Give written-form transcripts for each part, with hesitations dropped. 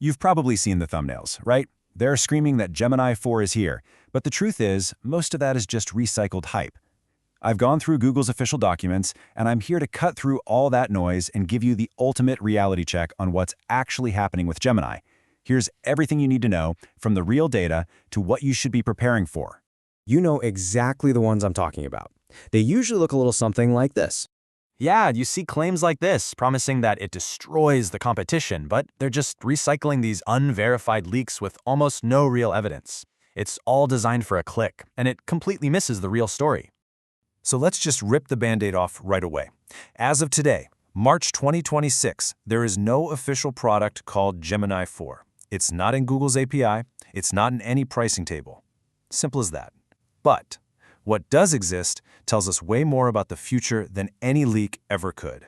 You've probably seen the thumbnails, right? They're screaming that Gemini 4 is here, but the truth is, most of that is just recycled hype. I've gone through Google's official documents, and I'm here to cut through all that noise and give you the ultimate reality check on what's actually happening with Gemini. Here's everything you need to know, from the real data to what you should be preparing for. You know exactly the ones I'm talking about. They usually look a little something like this. Yeah, you see claims like this promising that it destroys the competition, but they're just recycling these unverified leaks with almost no real evidence. It's all designed for a click, and it completely misses the real story. So let's just rip the Band-Aid off right away. As of today, March 2026, there is no official product called Gemini 4. It's not in Google's API, it's not in any pricing table. Simple as that. But what does exist tells us way more about the future than any leak ever could.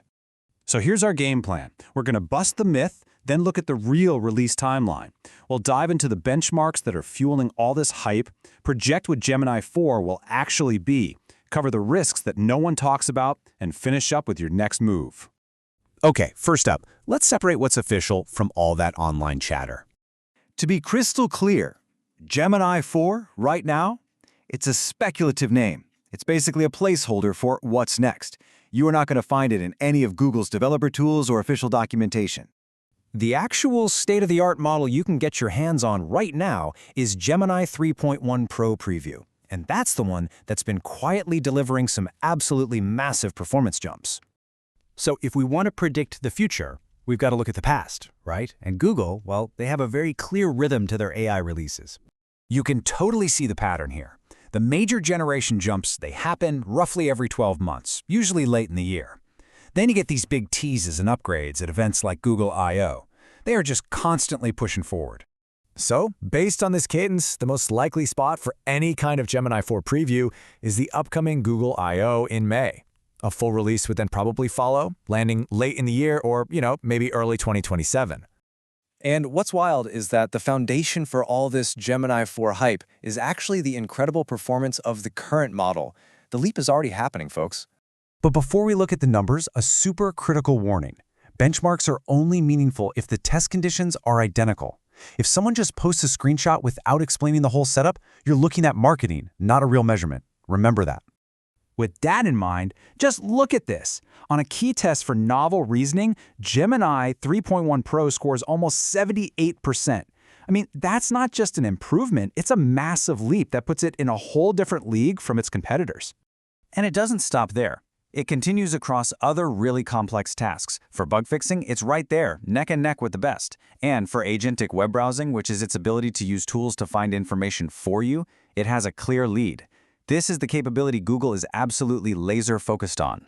So here's our game plan. We're going to bust the myth, then look at the real release timeline. We'll dive into the benchmarks that are fueling all this hype, project what Gemini 4 will actually be, cover the risks that no one talks about, and finish up with your next move. Okay, first up, let's separate what's official from all that online chatter. To be crystal clear, Gemini 4, right now, it's a speculative name. It's basically a placeholder for what's next. You are not going to find it in any of Google's developer tools or official documentation. The actual state-of-the-art model you can get your hands on right now is Gemini 3.1 Pro Preview, and that's the one that's been quietly delivering some absolutely massive performance jumps. So if we want to predict the future, we've got to look at the past, right? And Google, well, they have a very clear rhythm to their AI releases. You can totally see the pattern here. The major generation jumps, they happen roughly every 12 months, usually late in the year. Then you get these big teases and upgrades at events like Google I/O. They are just constantly pushing forward. So, based on this cadence, the most likely spot for any kind of Gemini 4 preview is the upcoming Google I/O in May. A full release would then probably follow, landing late in the year or, maybe early 2027. And what's wild is that the foundation for all this Gemini 4 hype is actually the incredible performance of the current model. The leap is already happening, folks. But before we look at the numbers, a super critical warning. Benchmarks are only meaningful if the test conditions are identical. If someone just posts a screenshot without explaining the whole setup, you're looking at marketing, not a real measurement. Remember that. With that in mind, just look at this. On a key test for novel reasoning, Gemini 3.1 Pro scores almost 78%. I mean, that's not just an improvement, it's a massive leap that puts it in a whole different league from its competitors. And it doesn't stop there. It continues across other really complex tasks. For bug fixing, it's right there, neck and neck with the best. And for agentic web browsing, which is its ability to use tools to find information for you, it has a clear lead. This is the capability Google is absolutely laser-focused on.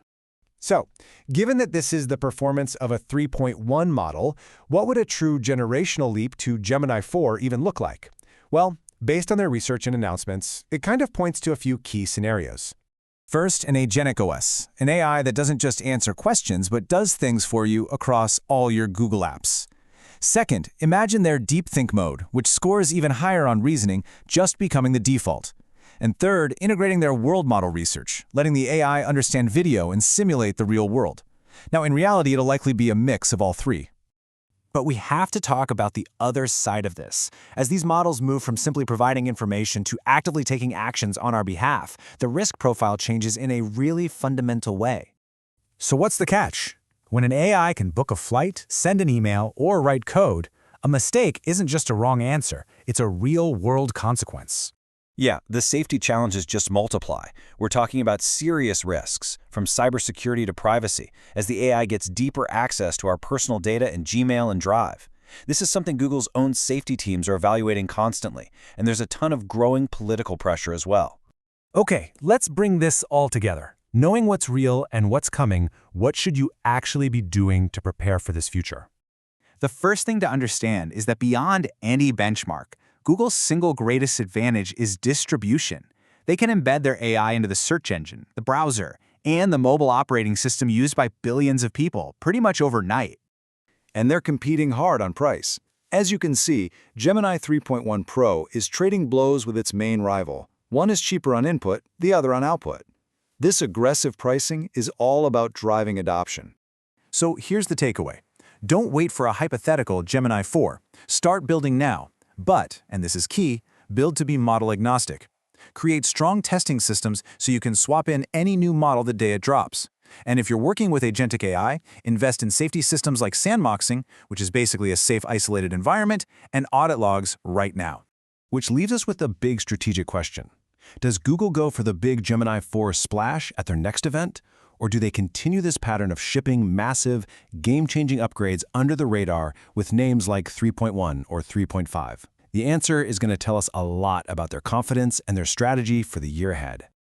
So, given that this is the performance of a 3.1 model, what would a true generational leap to Gemini 4 even look like? Well, based on their research and announcements, it kind of points to a few key scenarios. First, an agentic OS, an AI that doesn't just answer questions but does things for you across all your Google apps. Second, imagine their deep think mode, which scores even higher on reasoning, just becoming the default. And third, integrating their world model research, letting the AI understand video and simulate the real world. Now, in reality, it'll likely be a mix of all three. But we have to talk about the other side of this. As these models move from simply providing information to actively taking actions on our behalf, the risk profile changes in a really fundamental way. So what's the catch? When an AI can book a flight, send an email, or write code, a mistake isn't just a wrong answer, it's a real-world consequence. Yeah, the safety challenges just multiply. We're talking about serious risks, from cybersecurity to privacy, as the AI gets deeper access to our personal data in Gmail and Drive. This is something Google's own safety teams are evaluating constantly, and there's a ton of growing political pressure as well. Okay, let's bring this all together. Knowing what's real and what's coming, what should you actually be doing to prepare for this future? The first thing to understand is that beyond any benchmark, Google's single greatest advantage is distribution. They can embed their AI into the search engine, the browser, and the mobile operating system used by billions of people pretty much overnight. And they're competing hard on price. As you can see, Gemini 3.1 Pro is trading blows with its main rival. One is cheaper on input, the other on output. This aggressive pricing is all about driving adoption. So here's the takeaway. Don't wait for a hypothetical Gemini 4. Start building now. But, and this is key, build to be model agnostic. Create strong testing systems so you can swap in any new model the day it drops. And if you're working with agentic AI, invest in safety systems like sandboxing, which is basically a safe, isolated environment, and audit logs right now. Which leaves us with a big strategic question. Does Google go for the big Gemini 4 splash at their next event? Or do they continue this pattern of shipping massive, game-changing upgrades under the radar with names like 3.1 or 3.5? The answer is going to tell us a lot about their confidence and their strategy for the year ahead.